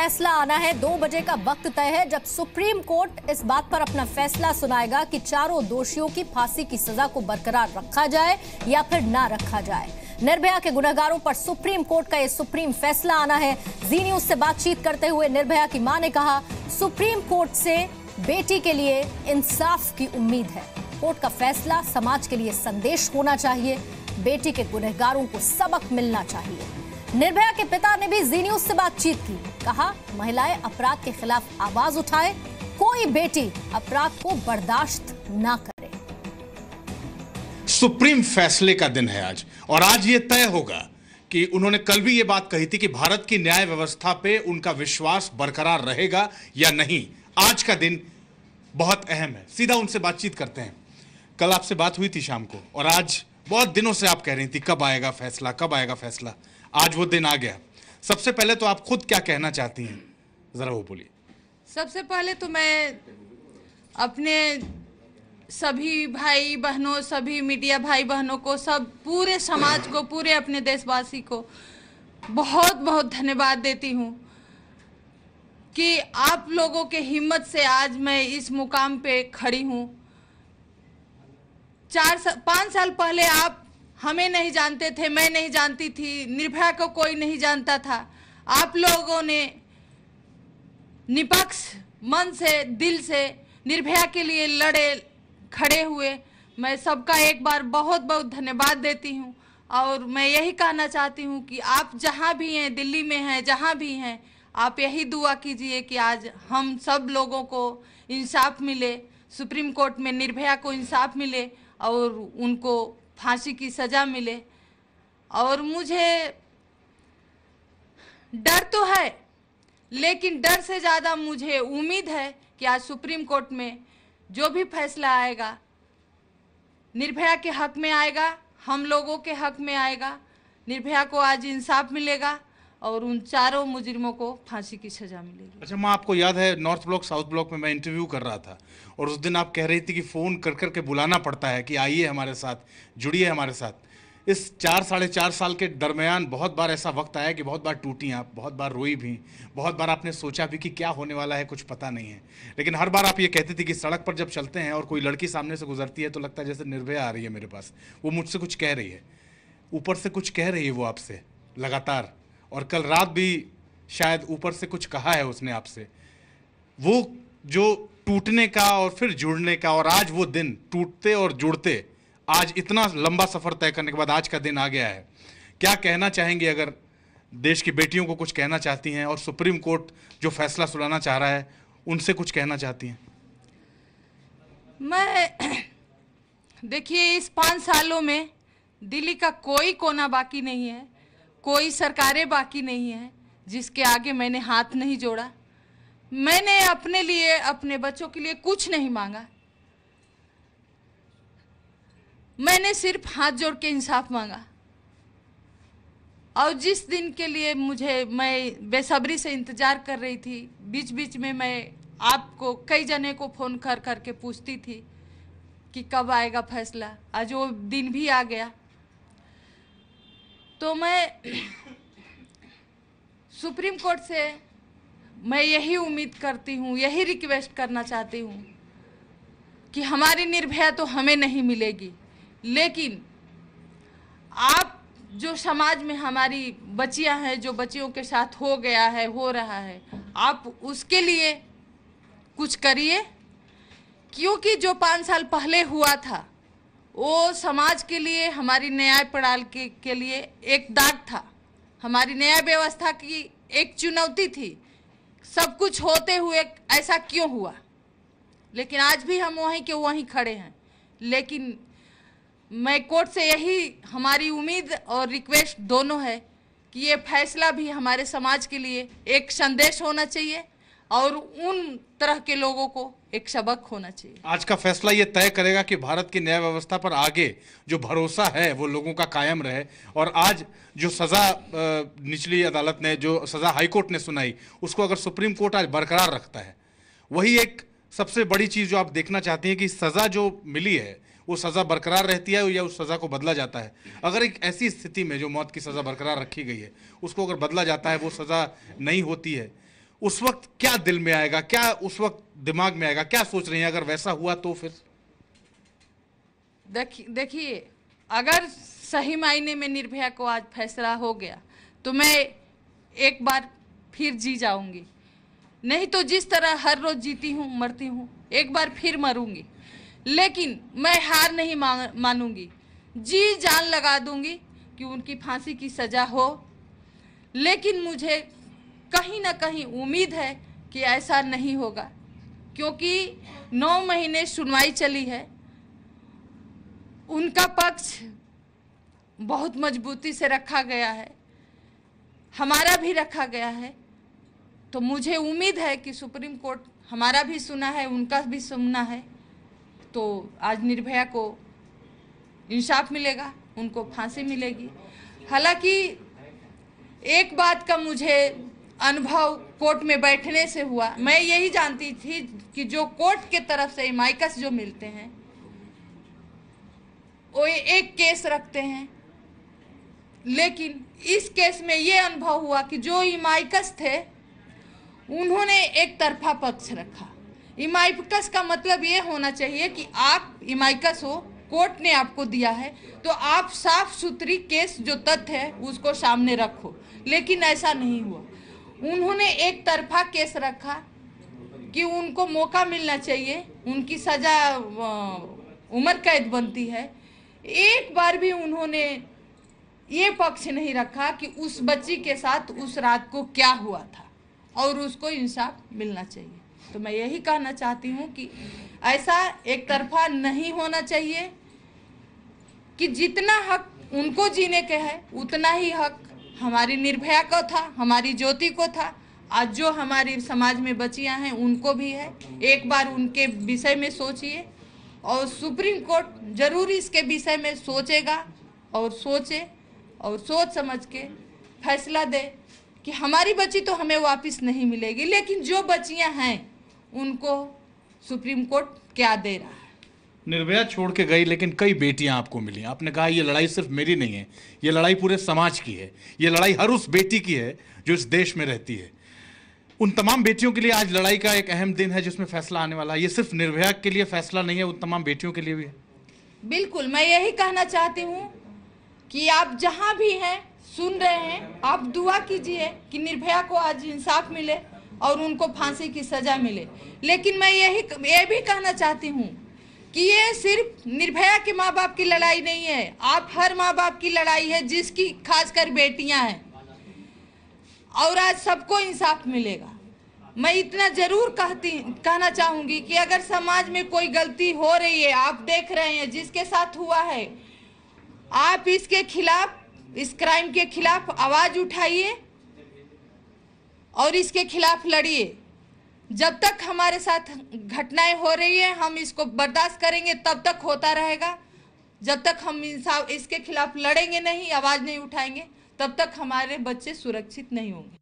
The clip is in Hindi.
फैसला आना है। 2 बजे का वक्त तय है जब सुप्रीम कोर्ट इस बात पर अपना फैसला सुनाएगा कि चारों दोषियों की फांसी की सजा को बरकरार रखा जाए या फिर ना रखा जाए। निर्भया के गुनहगारों पर सुप्रीम कोर्ट का यह सुप्रीम फैसला आना है। जी न्यूज से बातचीत करते हुए निर्भया की मां ने कहा, सुप्रीम कोर्ट से बेटी के लिए इंसाफ की उम्मीद है। कोर्ट का फैसला समाज के लिए संदेश होना चाहिए। बेटी के गुनहगारों को सबक मिलना चाहिए। निर्भया के पिता ने भी जी न्यूज से बातचीत की। कहा, महिलाएं अपराध के खिलाफ आवाज उठाए, कोई बेटी अपराध को बर्दाश्त ना करे। सुप्रीम फैसले का दिन है आज, और आज ये तय होगा कि उन्होंने कल भी ये बात कही थी कि भारत की न्याय व्यवस्था पे उनका विश्वास बरकरार रहेगा या नहीं। आज का दिन बहुत अहम है। सीधा उनसे बातचीत करते हैं। कल आपसे बात हुई थी शाम को, और आज बहुत दिनों से आप कह रही थी कब आएगा फैसला, कब आएगा फैसला। आज वो दिन आ गया। सबसे पहले तो आप खुद क्या कहना चाहती हैं, जरा वो बोलिए। सबसे पहले तो मैं अपने सभी भाई बहनों, सभी मीडिया भाई बहनों को, सब पूरे समाज को, पूरे अपने देशवासी को बहुत बहुत धन्यवाद देती हूँ कि आप लोगों के हिम्मत से आज मैं इस मुकाम पे खड़ी हूँ। 5 साल पहले आप हमें नहीं जानते थे, मैं नहीं जानती थी, निर्भया को कोई नहीं जानता था। आप लोगों ने निष्पक्ष मन से, दिल से निर्भया के लिए लड़े, खड़े हुए। मैं सबका एक बार बहुत बहुत धन्यवाद देती हूँ। और मैं यही कहना चाहती हूँ कि आप जहाँ भी हैं, दिल्ली में हैं, जहाँ भी हैं, आप यही दुआ कीजिए कि आज हम सब लोगों को इंसाफ मिले, सुप्रीम कोर्ट में निर्भया को इंसाफ मिले और उनको फांसी की सज़ा मिले। और मुझे डर तो है, लेकिन डर से ज़्यादा मुझे उम्मीद है कि आज सुप्रीम कोर्ट में जो भी फैसला आएगा निर्भया के हक में आएगा, हम लोगों के हक में आएगा। निर्भया को आज इंसाफ मिलेगा और उन चारों मुजरिमों को फांसी की सजा मिलेगी। अच्छा माँ, आपको याद है नॉर्थ ब्लॉक साउथ ब्लॉक में मैं इंटरव्यू कर रहा था, और उस दिन आप कह रही थी कि फ़ोन कर कर के बुलाना पड़ता है कि आइए हमारे साथ, जुड़िए हमारे साथ। इस 4-4.5 साल के दरमियान बहुत बार ऐसा वक्त आया कि बहुत बार टूटी आप, बहुत बार रोई भी, बहुत बार आपने सोचा भी कि क्या होने वाला है, कुछ पता नहीं है। लेकिन हर बार आप ये कहती थी कि सड़क पर जब चलते हैं और कोई लड़की सामने से गुजरती है तो लगता है जैसे निर्भया आ रही है मेरे पास, वो मुझसे कुछ कह रही है, ऊपर से कुछ कह रही है वो आपसे लगातार। और कल रात भी शायद ऊपर से कुछ कहा है उसने आपसे। वो जो टूटने का और फिर जुड़ने का, और आज वो दिन टूटते और जुड़ते, आज इतना लंबा सफर तय करने के बाद आज का दिन आ गया है। क्या कहना चाहेंगे, अगर देश की बेटियों को कुछ कहना चाहती हैं और सुप्रीम कोर्ट जो फैसला सुनाना चाह रहा है उनसे कुछ कहना चाहती हैं? मैं देखिए, इस 5 सालों में दिल्ली का कोई कोना बाकी नहीं है, कोई सरकारें बाकी नहीं है जिसके आगे मैंने हाथ नहीं जोड़ा। मैंने अपने लिए, अपने बच्चों के लिए कुछ नहीं मांगा। मैंने सिर्फ हाथ जोड़ के इंसाफ मांगा। और जिस दिन के लिए मैं बेसब्री से इंतज़ार कर रही थी, बीच बीच में मैं आपको, कई जने को फ़ोन कर कर के पूछती थी कि कब आएगा फैसला। आज वो दिन भी आ गया। तो मैं सुप्रीम कोर्ट से मैं यही उम्मीद करती हूँ, यही रिक्वेस्ट करना चाहती हूँ कि हमारी निर्भया तो हमें नहीं मिलेगी, लेकिन आप जो समाज में हमारी बच्चियां हैं, जो बच्चियों के साथ हो गया है, हो रहा है, आप उसके लिए कुछ करिए। क्योंकि जो 5 साल पहले हुआ था वो समाज के लिए, हमारी न्याय प्रणाली के लिए एक दाग था, हमारी न्याय व्यवस्था की एक चुनौती थी। सब कुछ होते हुए ऐसा क्यों हुआ? लेकिन आज भी हम वहीं के वहीं खड़े हैं। लेकिन मैं कोर्ट से यही हमारी उम्मीद और रिक्वेस्ट दोनों है कि ये फैसला भी हमारे समाज के लिए एक संदेश होना चाहिए और उन तरह के लोगों को एक सबक होना चाहिए। आज का फैसला ये तय करेगा कि भारत की न्याय व्यवस्था पर आगे जो भरोसा है वो लोगों का कायम रहे। और आज जो सज़ा निचली अदालत ने, जो सज़ा हाईकोर्ट ने सुनाई, उसको अगर सुप्रीम कोर्ट आज बरकरार रखता है, वही एक सबसे बड़ी चीज़ जो आप देखना चाहती हैं कि सज़ा जो मिली है वो सज़ा बरकरार रहती है या उस सज़ा को बदला जाता है। अगर एक ऐसी स्थिति में जो मौत की सज़ा बरकरार रखी गई है उसको अगर बदला जाता है, वो सज़ा नहीं होती है, उस वक्त क्या दिल में आएगा, क्या उस वक्त दिमाग में आएगा, क्या सोच रही हैं अगर वैसा हुआ तो? फिर देखिए, अगर सही मायने में निर्भया को आज फैसला हो गया तो मैं एक बार फिर जी जाऊंगी, नहीं तो जिस तरह हर रोज जीती हूँ मरती हूँ, एक बार फिर मरूंगी, लेकिन मैं हार नहीं मानूंगी, जी जान लगा दूंगी कि उनकी फांसी की सजा हो। लेकिन मुझे कहीं ना कहीं उम्मीद है कि ऐसा नहीं होगा, क्योंकि 9 महीने सुनवाई चली है, उनका पक्ष बहुत मजबूती से रखा गया है, हमारा भी रखा गया है। तो मुझे उम्मीद है कि सुप्रीम कोर्ट हमारा भी सुना है, उनका भी सुनना है, तो आज निर्भया को इंसाफ मिलेगा, उनको फांसी मिलेगी। हालांकि एक बात का मुझे अनुभव कोर्ट में बैठने से हुआ, मैं यही जानती थी कि जो कोर्ट के तरफ से इमाइकस जो मिलते हैं वो एक केस रखते हैं, लेकिन इस केस में ये अनुभव हुआ कि जो इमाइकस थे उन्होंने एक तरफा पक्ष रखा। इमाइकस का मतलब ये होना चाहिए कि आप इमाइकस हो, कोर्ट ने आपको दिया है तो आप साफ सुथरी केस जो तथ्य है उसको सामने रखो, लेकिन ऐसा नहीं हुआ। उन्होंने एक तरफा केस रखा कि उनको मौका मिलना चाहिए, उनकी सजा उम्र कैद बनती है। एक बार भी उन्होंने ये पक्ष नहीं रखा कि उस बच्ची के साथ उस रात को क्या हुआ था और उसको इंसाफ मिलना चाहिए। तो मैं यही कहना चाहती हूँ कि ऐसा एक तरफा नहीं होना चाहिए, कि जितना हक उनको जीने के है उतना ही हक हमारी निर्भया को था, हमारी ज्योति को था, आज जो हमारी समाज में बच्चियां हैं उनको भी है। एक बार उनके विषय में सोचिए, और सुप्रीम कोर्ट जरूर इसके विषय में सोचेगा और सोचे और सोच समझ के फैसला दे कि हमारी बच्ची तो हमें वापस नहीं मिलेगी, लेकिन जो बच्चियां हैं उनको सुप्रीम कोर्ट क्या दे रहा है। निर्भया छोड़ के गई, लेकिन कई बेटियां आपको मिली। आपने कहा ये लड़ाई सिर्फ मेरी नहीं है, ये लड़ाई पूरे समाज की है, ये लड़ाई हर उस बेटी की है जो इस देश में रहती है। उन तमाम बेटियों के लिए आज लड़ाई का एक अहम दिन है जिसमें फैसला आने वाला है। ये सिर्फ निर्भया के लिए फैसला नहीं है, उन तमाम बेटियों के लिए भी है। बिल्कुल, मैं यही कहना चाहती हूँ कि आप जहाँ भी हैं, सुन रहे हैं, आप दुआ कीजिए कि निर्भया को आज इंसाफ मिले और उनको फांसी की सजा मिले। लेकिन मैं ये भी कहना चाहती हूँ कि ये सिर्फ निर्भया के माँ बाप की लड़ाई नहीं है, आप हर माँ बाप की लड़ाई है जिसकी खासकर बेटियां हैं, और आज सबको इंसाफ मिलेगा। मैं इतना जरूर कहना चाहूंगी कि अगर समाज में कोई गलती हो रही है, आप देख रहे हैं जिसके साथ हुआ है, आप इसके खिलाफ, इस क्राइम के खिलाफ आवाज उठाइए और इसके खिलाफ लड़िए। जब तक हमारे साथ घटनाएं हो रही है हम इसको बर्दाश्त करेंगे, तब तक होता रहेगा। जब तक हम इसके खिलाफ लड़ेंगे नहीं, आवाज नहीं उठाएंगे, तब तक हमारे बच्चे सुरक्षित नहीं होंगे।